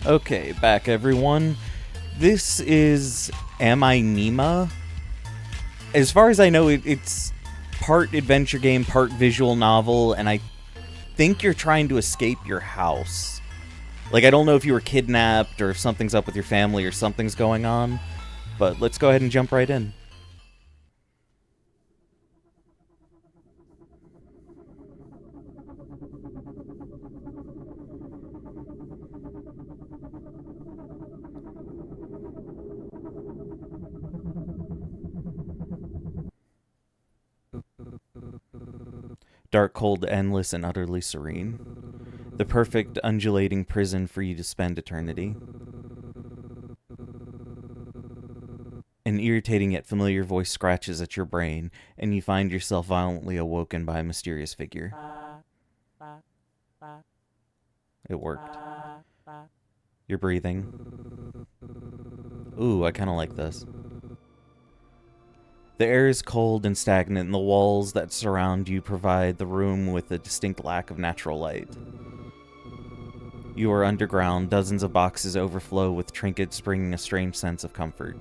Okay, back everyone. This is Am I Nima? As far as I know, it's part adventure game, part visual novel, and I think you're trying to escape your house. Like, I don't know if you were kidnapped or if something's up with your family or something's going on, but let's go ahead and jump right in. Dark, cold, endless, and utterly serene. The perfect undulating prison for you to spend eternity. An irritating yet familiar voice scratches at your brain, and you find yourself violently awoken by a mysterious figure. It worked. You're breathing. Ooh, I kind of like this. The air is cold and stagnant, and the walls that surround you provide the room with a distinct lack of natural light. You are underground, dozens of boxes overflow with trinkets bringing a strange sense of comfort.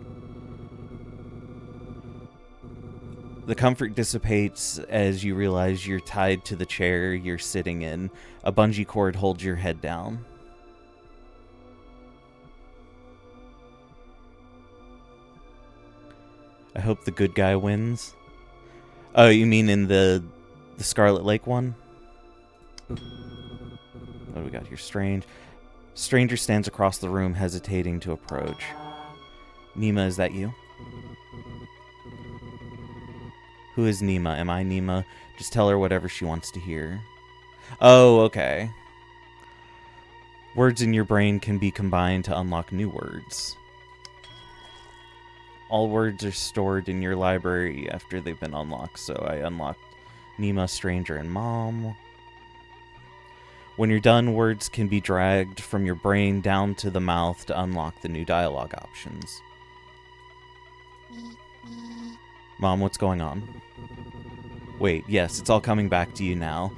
The comfort dissipates as you realize you're tied to the chair you're sitting in. A bungee cord holds your head down. I hope the good guy wins. Oh, you mean in the Scarlet Lake one? What do we got here? Strange. Stranger stands across the room, hesitating to approach. Nima, is that you? Who is Nima? Am I Nima? Just tell her whatever she wants to hear. Oh, okay. Words in your brain can be combined to unlock new words. All words are stored in your library after they've been unlocked, so I unlocked Nima, Stranger, and Mom. When you're done, words can be dragged from your brain down to the mouth to unlock the new dialogue options. Mom, what's going on? Wait, yes, it's all coming back to you now.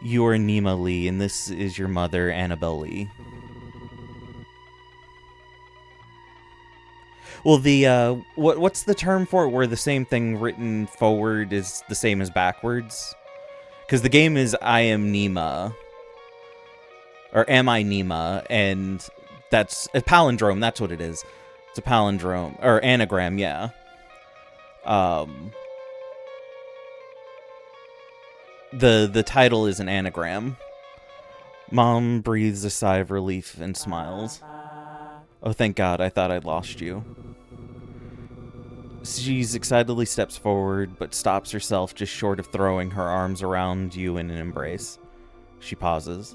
You are Nima Lee, and this is your mother, Annabelle Lee. Well, what's the term for it where the same thing written forward is the same as backwards? Because the game is I Am Nima. Or Am I Nima? And that's a palindrome, that's what it is. It's a palindrome. Or anagram, yeah. The title is an anagram. Mom breathes a sigh of relief and smiles. Oh, thank God, I thought I'd lost you. She excitedly steps forward, but stops herself just short of throwing her arms around you in an embrace. She pauses.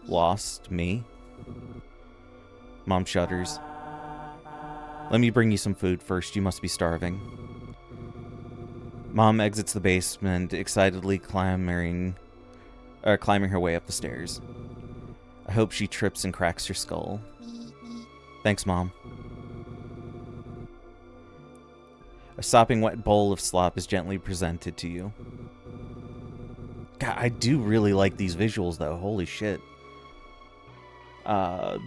Lost me? Mom shudders. Let me bring you some food first, you must be starving. Mom exits the basement, excitedly climbing her way up the stairs. I hope she trips and cracks her skull. Thanks, Mom. A sopping wet bowl of slop is gently presented to you. God, I do really like these visuals, though. Holy shit. The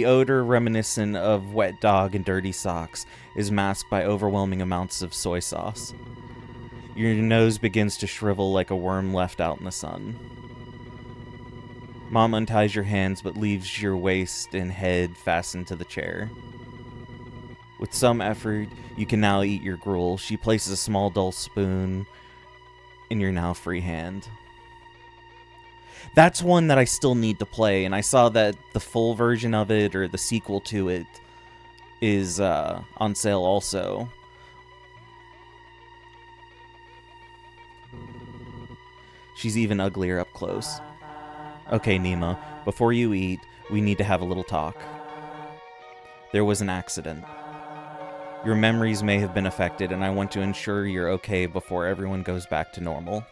odor reminiscent of wet dog and dirty socks is masked by overwhelming amounts of soy sauce. Your nose begins to shrivel like a worm left out in the sun. Mom unties your hands but leaves your waist and head fastened to the chair. With some effort, you can now eat your gruel. She places a small dull spoon in your now free hand. That's one that I still need to play, and I saw that the full version of it, or the sequel to it, is on sale also. She's even uglier up close. Okay, Nima, before you eat, we need to have a little talk. There was an accident. Your memories may have been affected, and I want to ensure you're okay before everyone goes back to normal.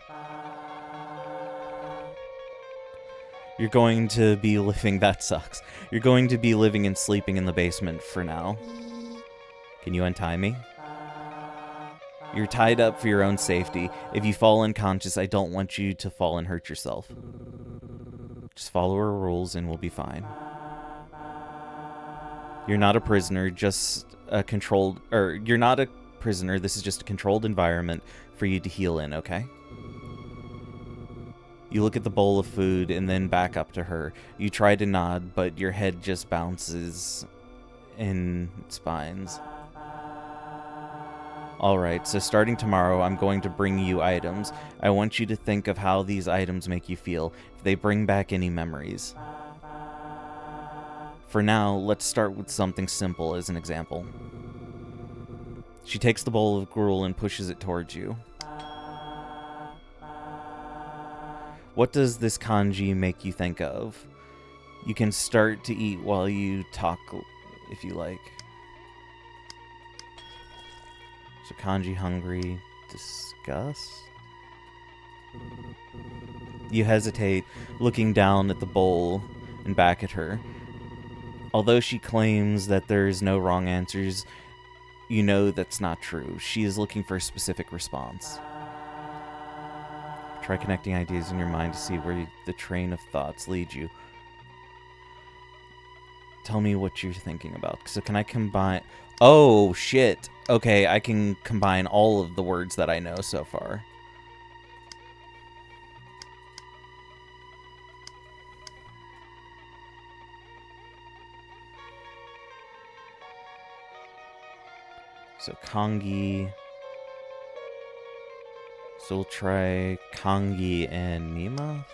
You're going to be living... That sucks. You're going to be living and sleeping in the basement for now. Can you untie me? You're tied up for your own safety. If you fall unconscious, I don't want you to fall and hurt yourself. Just follow our rules and we'll be fine. You're not a prisoner, just a controlled... you're not a prisoner, this is just a controlled environment for you to heal in, okay? You look at the bowl of food and then back up to her. You try to nod, but your head just bounces in spines. Alright, so starting tomorrow, I'm going to bring you items. I want you to think of how these items make you feel, if they bring back any memories. For now, let's start with something simple as an example. She takes the bowl of gruel and pushes it towards you. What does this kanji make you think of? You can start to eat while you talk, if you like. So kanji, hungry, disgust. You hesitate, looking down at the bowl and back at her. Although she claims that there's no wrong answers, you know that's not true. She is looking for a specific response. Try connecting ideas in your mind to see where the train of thoughts lead you. Tell me what you're thinking about. So can I combine... Oh, shit. Okay, I can combine all of the words that I know so far. So Kangi. So we'll try Kangi and Nima.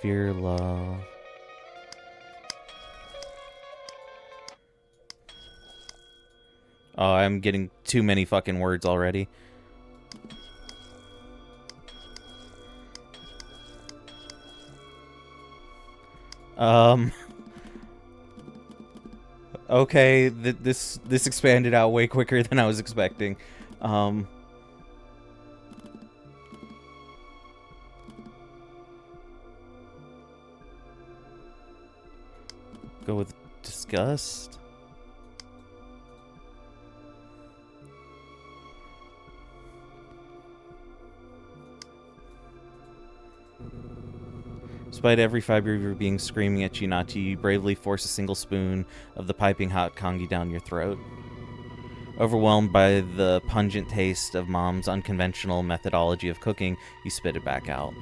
Fear, love. Oh, I'm getting too many fucking words already. Okay, this expanded out way quicker than I was expecting. Go with disgust. Despite every fiber of your being screaming at you not to, you bravely force a single spoon of the piping hot kangi down your throat. Overwhelmed by the pungent taste of Mom's unconventional methodology of cooking, you spit it back out.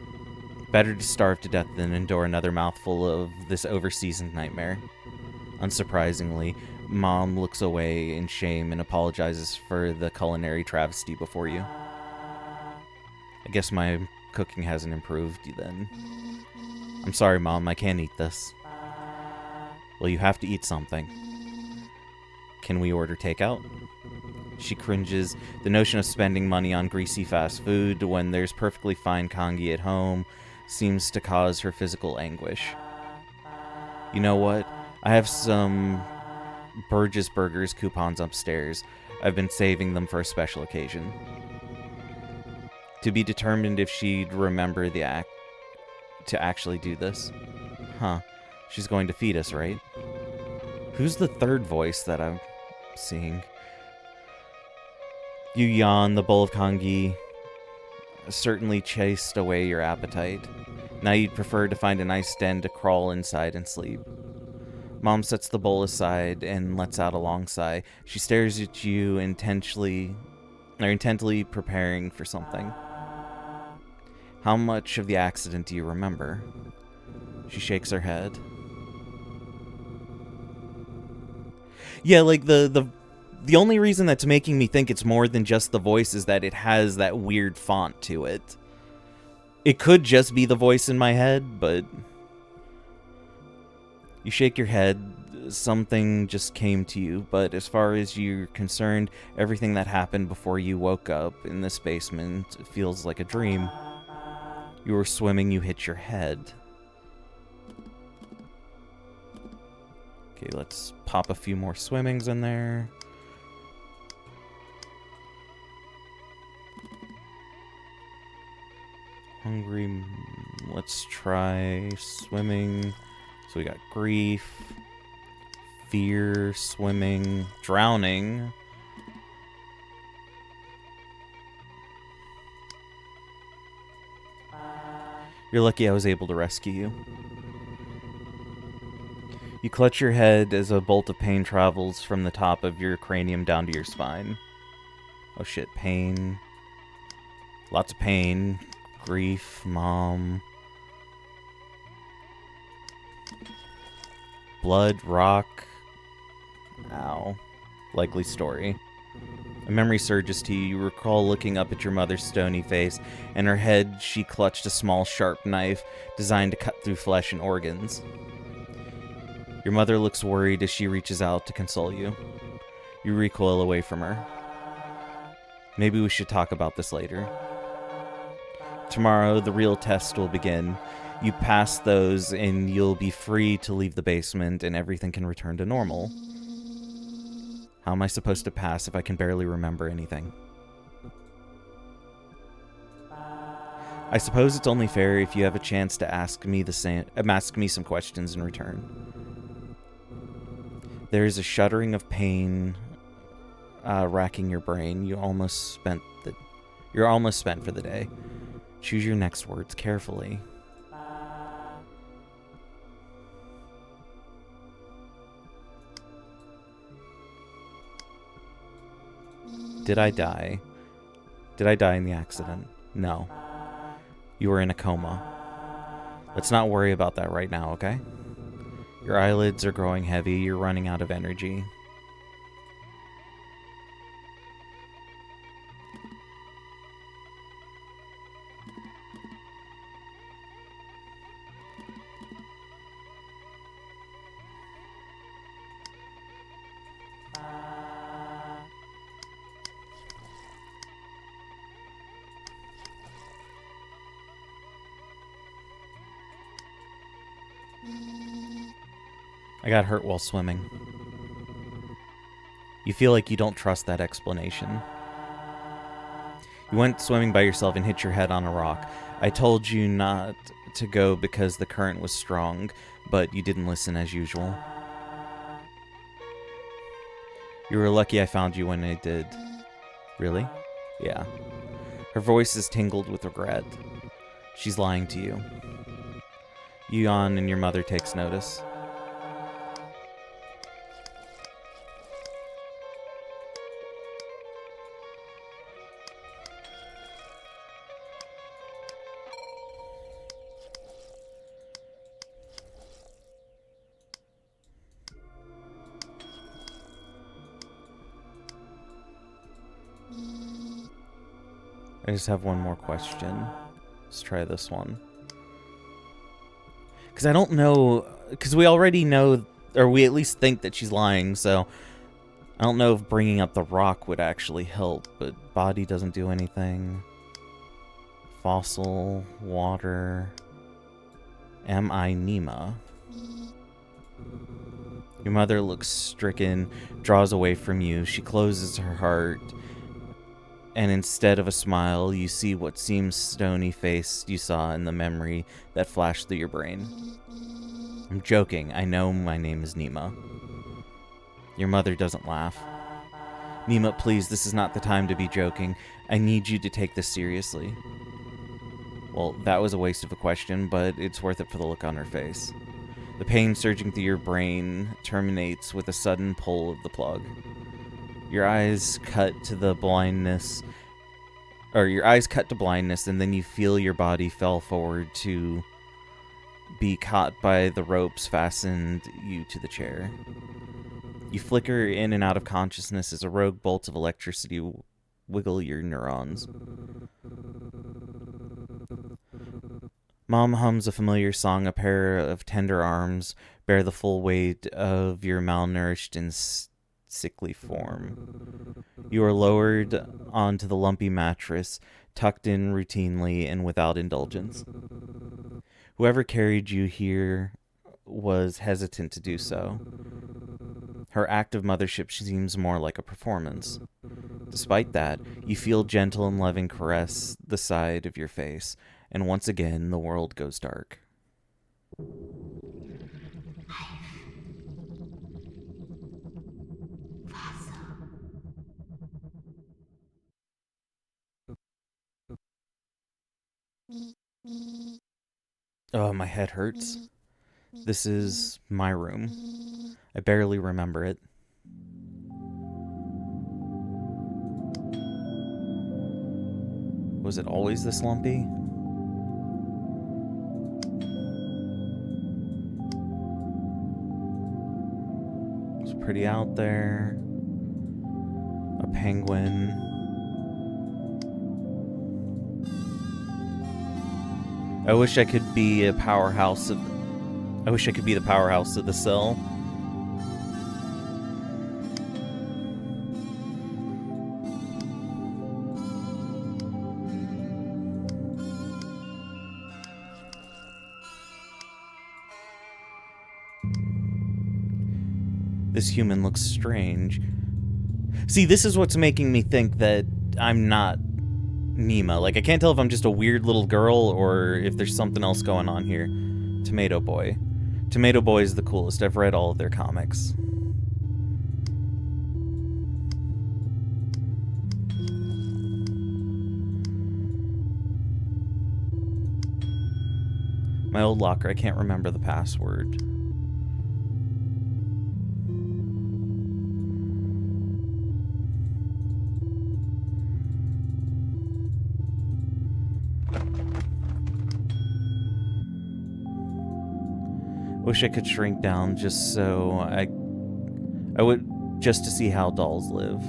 Better to starve to death than endure another mouthful of this overseasoned nightmare. Unsurprisingly, Mom looks away in shame and apologizes for the culinary travesty before you. I guess my cooking hasn't improved then. I'm sorry, Mom, I can't eat this. Well, you have to eat something. Can we order takeout? She cringes. The notion of spending money on greasy fast food when there's perfectly fine kangi at home seems to cause her physical anguish. You know what? I have some Burgess Burgers coupons upstairs. I've been saving them for a special occasion. To be determined if she'd remember to actually do this. Huh. She's going to feed us, right? Who's the third voice that I'm seeing? You yawn. The bowl of kangi certainly chased away your appetite. Now you'd prefer to find a nice den to crawl inside and sleep. Mom sets the bowl aside and lets out a long sigh. She stares at you intently preparing for something. How much of the accident do you remember? She shakes her head. Yeah, like the only reason that's making me think it's more than just the voice is that it has that weird font to it. It could just be the voice in my head, but you shake your head. Something just came to you, but as far as you're concerned, everything that happened before you woke up in this basement feels like a dream. You were swimming, you hit your head. Okay, let's pop a few more swimmings in there. Hungry, let's try swimming. So we got grief, fear, swimming, drowning. You're lucky I was able to rescue you. You clutch your head as a bolt of pain travels from the top of your cranium down to your spine. Oh shit, pain. Lots of pain. Grief, mom. Blood, rock. Ow. Likely story. A memory surges to you. You recall looking up at your mother's stony face, and her head she clutched a small, sharp knife designed to cut through flesh and organs. Your mother looks worried as she reaches out to console you. You recoil away from her. Maybe we should talk about this later. Tomorrow, the real test will begin. You pass those, and you'll be free to leave the basement, and everything can return to normal. How am I supposed to pass if I can barely remember anything? I suppose it's only fair if you have a chance to ask me some questions in return. There is a shuddering of pain racking your brain. You're almost spent for the day. Choose your next words carefully. Did I die? Did I die in the accident? No. You were in a coma. Let's not worry about that right now, okay? Your eyelids are growing heavy. You're running out of energy. I got hurt while swimming. You feel like you don't trust that explanation. You went swimming by yourself and hit your head on a rock. I told you not to go because the current was strong, but you didn't listen as usual. You were lucky I found you when I did. Really? Yeah. Her voice is tingled with regret. She's lying to you. You yawn and your mother takes notice. I just have one more question. Let's try this one. Because I don't know... Because we already know... Or we at least think that she's lying, so... I don't know if bringing up the rock would actually help, but body doesn't do anything. Fossil, water... Am I Nima? Your mother looks stricken, draws away from you. She closes her heart... And instead of a smile, you see what seems stony face you saw in the memory that flashed through your brain. I'm joking. I know my name is Nima. Your mother doesn't laugh. Nima, please, this is not the time to be joking. I need you to take this seriously. Well, that was a waste of a question, but it's worth it for the look on her face. The pain surging through your brain terminates with a sudden pull of the plug. Your eyes cut to blindness, and then you feel your body fell forward to be caught by the ropes fastened you to the chair. You flicker in and out of consciousness as a rogue bolt of electricity wiggle your neurons. Mom hums a familiar song. A pair of tender arms bear the full weight of your malnourished and sickly form. You are lowered onto the lumpy mattress, tucked in routinely and without indulgence. Whoever carried you here was hesitant to do so. Her act of mothership seems more like a performance. Despite that, you feel gentle and loving caress the side of your face, and once again the world goes dark. Oh, my head hurts. This is my room. I barely remember it. Was it always this lumpy? It's pretty out there. A penguin. I wish I could be a powerhouse of... I wish I could be the powerhouse of the cell. This human looks strange. See, this is what's making me think that I'm not Nima. Like, I can't tell if I'm just a weird little girl or if there's something else going on here. Tomato Boy. Tomato Boy is the coolest. I've read all of their comics. My old locker, I can't remember the password. Wish I could shrink down just so I would, just to see how dolls live.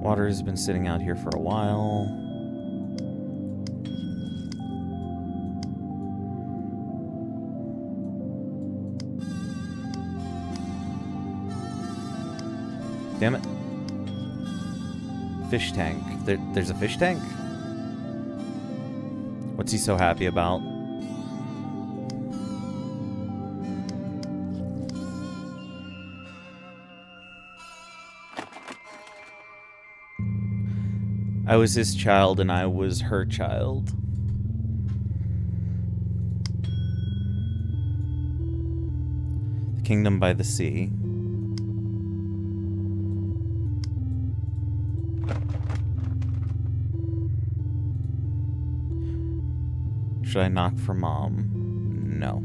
Water has been sitting out here for a while. Damn it. Fish tank. There's a fish tank? What's he so happy about? I was his child and I was her child. The kingdom by the sea. Should I knock for Mom? No.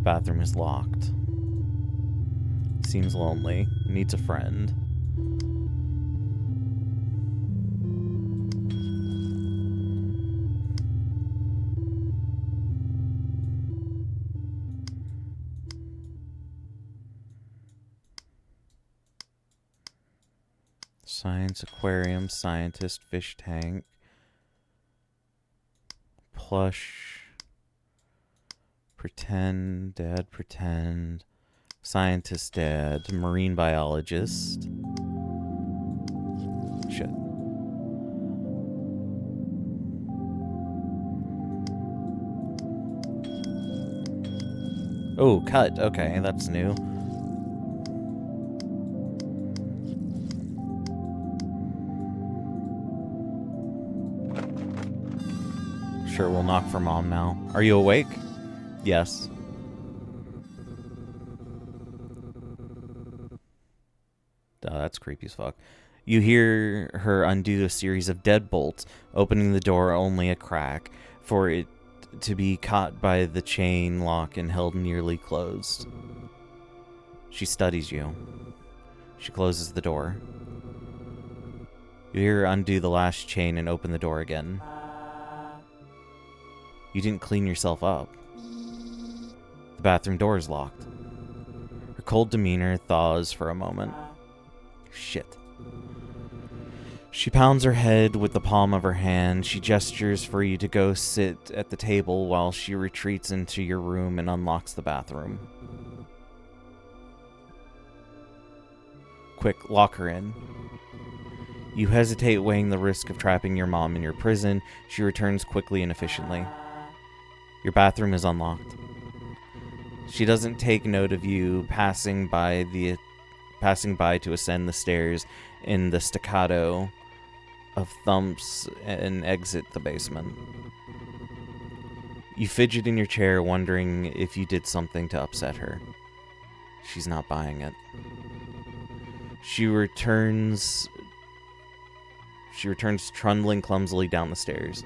Bathroom is locked. Seems lonely. Needs a friend. Science aquarium, scientist, fish tank. Plush, pretend, dad pretend, scientist dad, marine biologist. Shit. Oh, cut. Okay, that's new. Sure, we'll knock for Mom now. Are you awake? Yes. Oh, that's creepy as fuck. You hear her undo a series of deadbolts, opening the door only a crack, for it to be caught by the chain lock and held nearly closed. She studies you. She closes the door. You hear her undo the last chain and open the door again. You didn't clean yourself up. The bathroom door is locked. Her cold demeanor thaws for a moment. Shit. She pounds her head with the palm of her hand. She gestures for you to go sit at the table while she retreats into your room and unlocks the bathroom. Quick, lock her in. You hesitate, weighing the risk of trapping your mom in your prison. She returns quickly and efficiently. Your bathroom is unlocked. She doesn't take note of you passing by to ascend the stairs in the staccato of thumps and exit the basement. You fidget in your chair, wondering if you did something to upset her. She's not buying it. She returns She returns trundling clumsily down the stairs.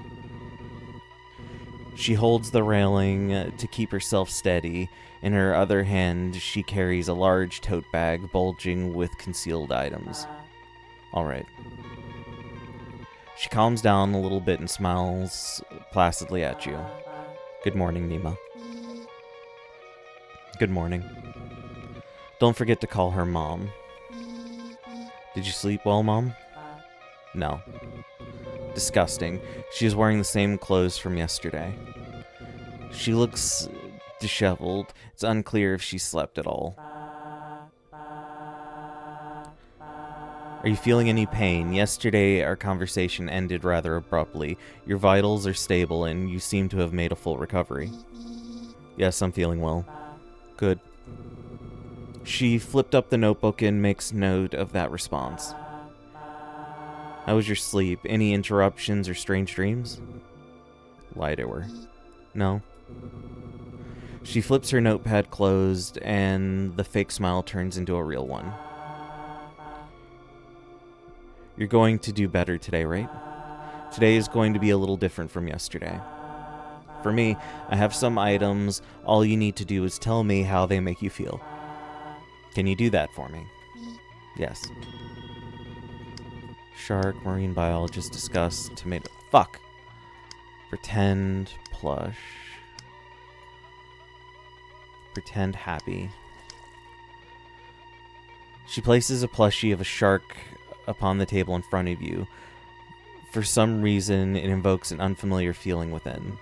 She holds the railing to keep herself steady. In her other hand, she carries a large tote bag bulging with concealed items. All right. She calms down a little bit and smiles placidly at you. Good morning, Nima. Good morning. Don't forget to call her Mom. Did you sleep well, Mom? No. Disgusting. She is wearing the same clothes from yesterday. She looks disheveled. It's unclear if she slept at all. Are you feeling any pain? Yesterday, our conversation ended rather abruptly. Your vitals are stable, and you seem to have made a full recovery. Yes, I'm feeling well. Good. She flipped up the notebook and makes note of that response. How was your sleep? Any interruptions or strange dreams? Lie to her. No. She flips her notepad closed, and the fake smile turns into a real one. You're going to do better today, right? Today is going to be a little different from yesterday. For me, I have some items. All you need to do is tell me how they make you feel. Can you do that for me? Yes. Shark, marine biologist, discuss, tomato. Fuck! Pretend, plush. Pretend happy. She places a plushie of a shark upon the table in front of you. For some reason, it invokes an unfamiliar feeling within.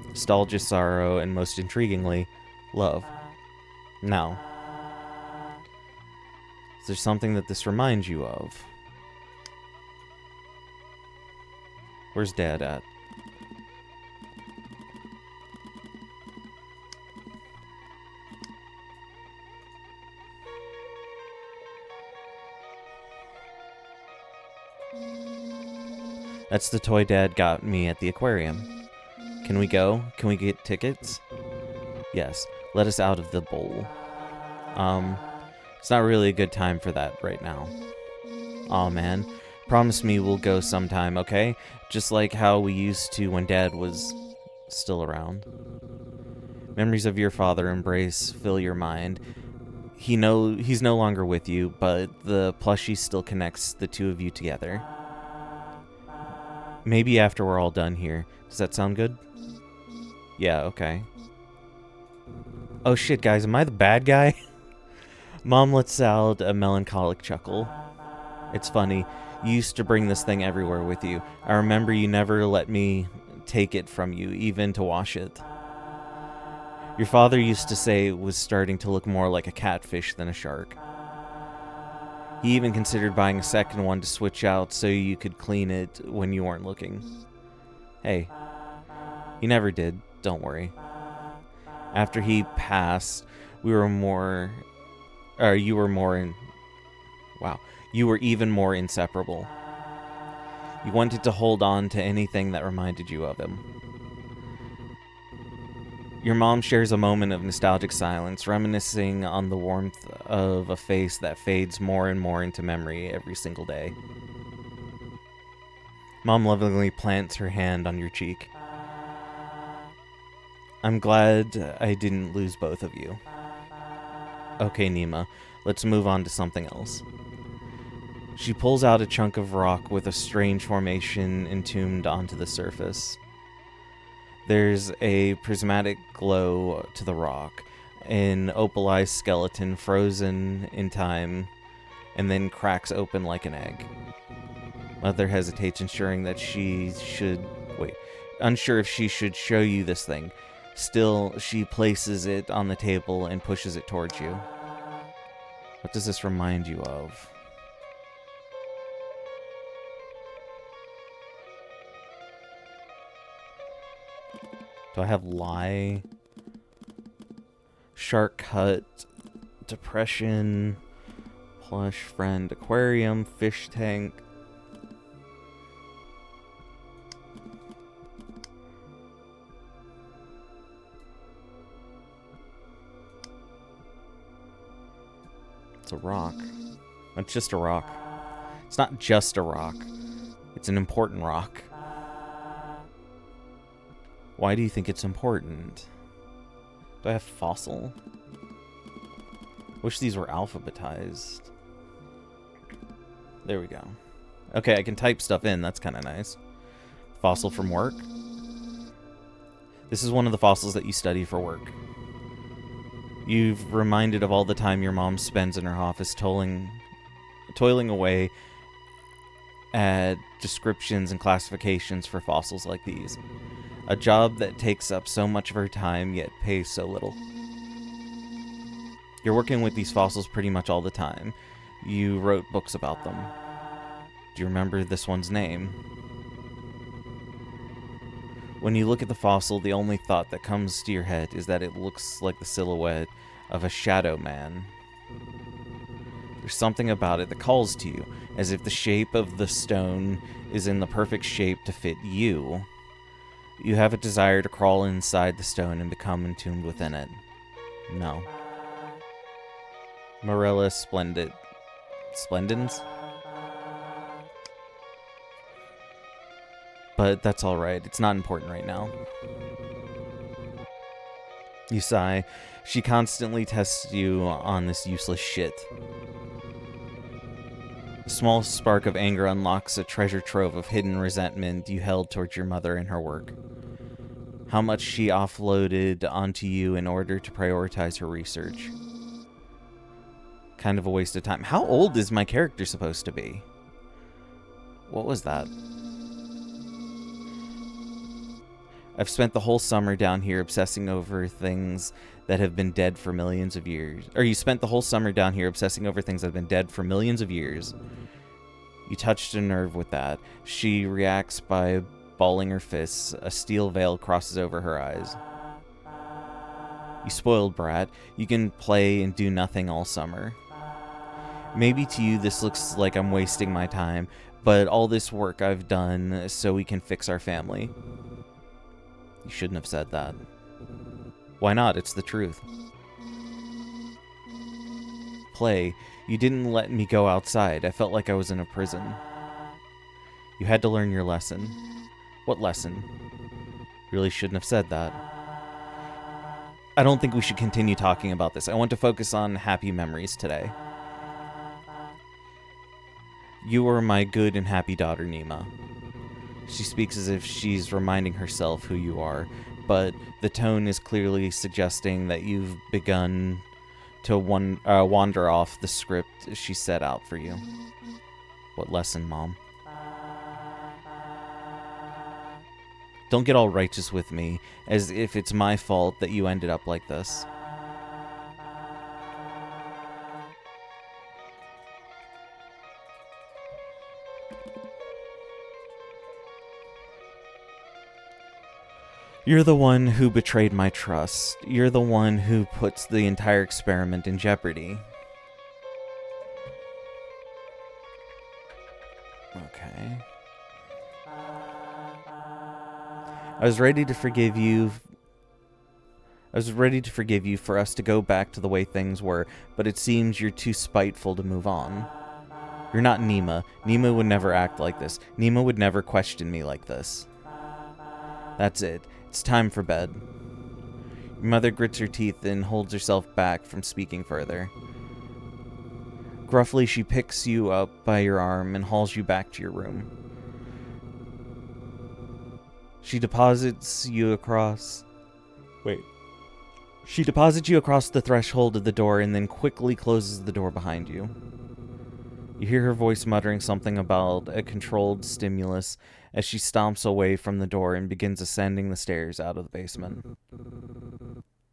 Nostalgia, sorrow, and most intriguingly, love. Now, is there something that this reminds you of? Where's Dad at? That's the toy Dad got me at the aquarium. Can we go? Can we get tickets? Yes. Let us out of the bowl. It's not really a good time for that right now. Aw, man. Promise me we'll go sometime, okay? Just like how we used to when Dad was still around. Memories of your father embrace fill your mind. He's no longer with you, but the plushie still connects the two of you together. Maybe after we're all done here. Does that sound good? Yeah, okay. Oh shit, guys, am I the bad guy? Mom lets out a melancholic chuckle. It's funny. You used to bring this thing everywhere with you. I remember you never let me take it from you, even to wash it. Your father used to say it was starting to look more like a catfish than a shark. He even considered buying a second one to switch out so you could clean it when you weren't looking. Hey, he never did, don't worry. After he passed, you were even more inseparable. You wanted to hold on to anything that reminded you of him. Your mom shares a moment of nostalgic silence, reminiscing on the warmth of a face that fades more and more into memory every single day. Mom lovingly plants her hand on your cheek. I'm glad I didn't lose both of you. Okay, Nima, let's move on to something else. She pulls out a chunk of rock with a strange formation entombed onto the surface. There's a prismatic glow to the rock, an opalized skeleton frozen in time, and then cracks open like an egg. Mother hesitates, unsure if she should show you this thing. Still, she places it on the table and pushes it towards you. What does this remind you of? Do I have lie? Shark hut, depression, plush friend, aquarium, fish tank. It's a rock. It's just a rock. It's not just a rock. It's an important rock. Why do you think it's important? Do I have fossil? Wish these were alphabetized. There we go. Okay, I can type stuff in. That's kind of nice. Fossil from work. This is one of the fossils that you study for work. You've reminded of all the time your mom spends in her office toiling away at descriptions and classifications for fossils like these. A job that takes up so much of her time, yet pays so little. You're working with these fossils pretty much all the time. You wrote books about them. Do you remember this one's name? When you look at the fossil, the only thought that comes to your head is that it looks like the silhouette of a shadow man. There's something about it that calls to you, as if the shape of the stone is in the perfect shape to fit you. You have a desire to crawl inside the stone and become entombed within it. No. Morella Splendens? But that's alright, it's not important right now. You sigh. She constantly tests you on this useless shit. A small spark of anger unlocks a treasure trove of hidden resentment you held towards your mother and her work. How much she offloaded onto you in order to prioritize her research. Kind of a waste of time. How old is my character supposed to be? What was that? I've spent the whole summer down here obsessing over things that have been dead for millions of years. Or you spent the whole summer down here obsessing over things that have been dead for millions of years. You touched a nerve with that. She reacts by balling her fists. A steel veil crosses over her eyes. You spoiled brat. You can play and do nothing all summer. Maybe to you this looks like I'm wasting my time, but all this work I've done so we can fix our family. You shouldn't have said that. Why not? It's the truth. Play. You didn't let me go outside. I felt like I was in a prison. You had to learn your lesson. What lesson? Really shouldn't have said that. I don't think we should continue talking about this. I want to focus on happy memories today. You were my good and happy daughter, Nima. She speaks as if she's reminding herself who you are, but the tone is clearly suggesting that you've begun to wander off the script she set out for you. What lesson, Mom? Don't get all righteous with me, as if it's my fault that you ended up like this. You're the one who betrayed my trust. You're the one who puts the entire experiment in jeopardy. Okay. I was ready to forgive you for us to go back to the way things were, but it seems you're too spiteful to move on. You're not Nima. Nima would never act like this. Nima would never question me like this. That's it. It's time for bed. Your mother grits her teeth and holds herself back from speaking further. Gruffly, she picks you up by your arm and hauls you back to your room. She deposits you across the threshold of the door and then quickly closes the door behind you. You hear her voice muttering something about a controlled stimulus as she stomps away from the door and begins ascending the stairs out of the basement.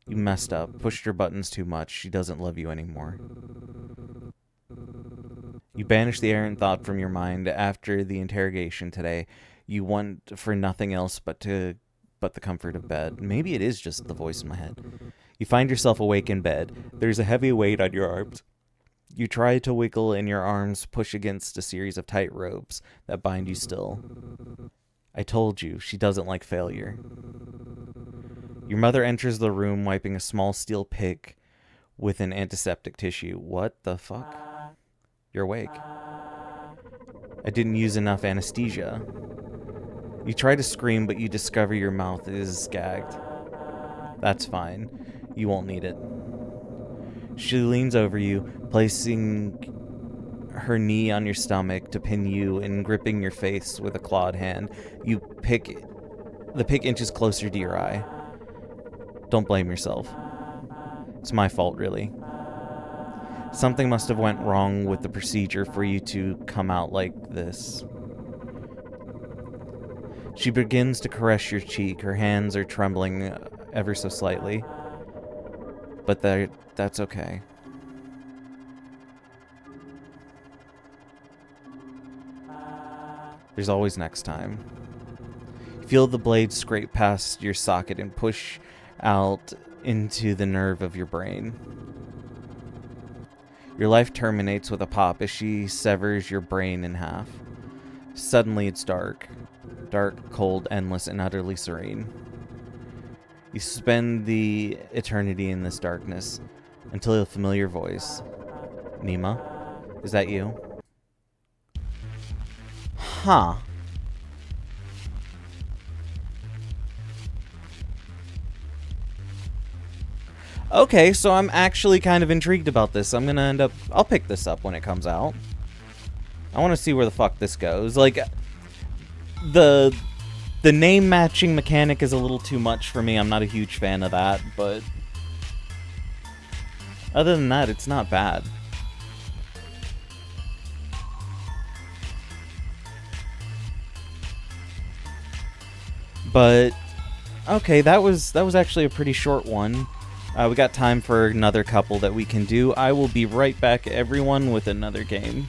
You messed up, pushed her buttons too much. She doesn't love you anymore. You banish the errant thought from your mind after the interrogation today. You want for nothing else but the comfort of bed. Maybe it is just the voice in my head. You find yourself awake in bed. There's a heavy weight on your arms. You try to wiggle and your arms push against a series of tight ropes that bind you still. I told you, she doesn't like failure. Your mother enters the room wiping a small steel pick with an antiseptic tissue. What the fuck? You're awake. I didn't use enough anesthesia. You try to scream, but you discover your mouth is gagged. That's fine. You won't need it. She leans over you, placing her knee on your stomach to pin you and gripping your face with a clawed hand. The pick inches closer to your eye. Don't blame yourself. It's my fault, really. Something must have went wrong with the procedure for you to come out like this. She begins to caress your cheek. Her hands are trembling ever so slightly. But that's okay. There's always next time. Feel the blade scrape past your socket and push out into the nerve of your brain. Your life terminates with a pop as she severs your brain in half. Suddenly it's dark. Dark, cold, endless, and utterly serene. You spend the eternity in this darkness until a familiar voice. Nima? Is that you? Huh. Okay, so I'm actually kind of intrigued about this. I'll pick this up when it comes out. I want to see where the fuck this goes. Like, the name matching mechanic is a little too much for me. I'm not a huge fan of that, but other than that, it's not bad. But okay, that was actually a pretty short one. We got time for another couple that we can do. I will be right back, everyone, with another game.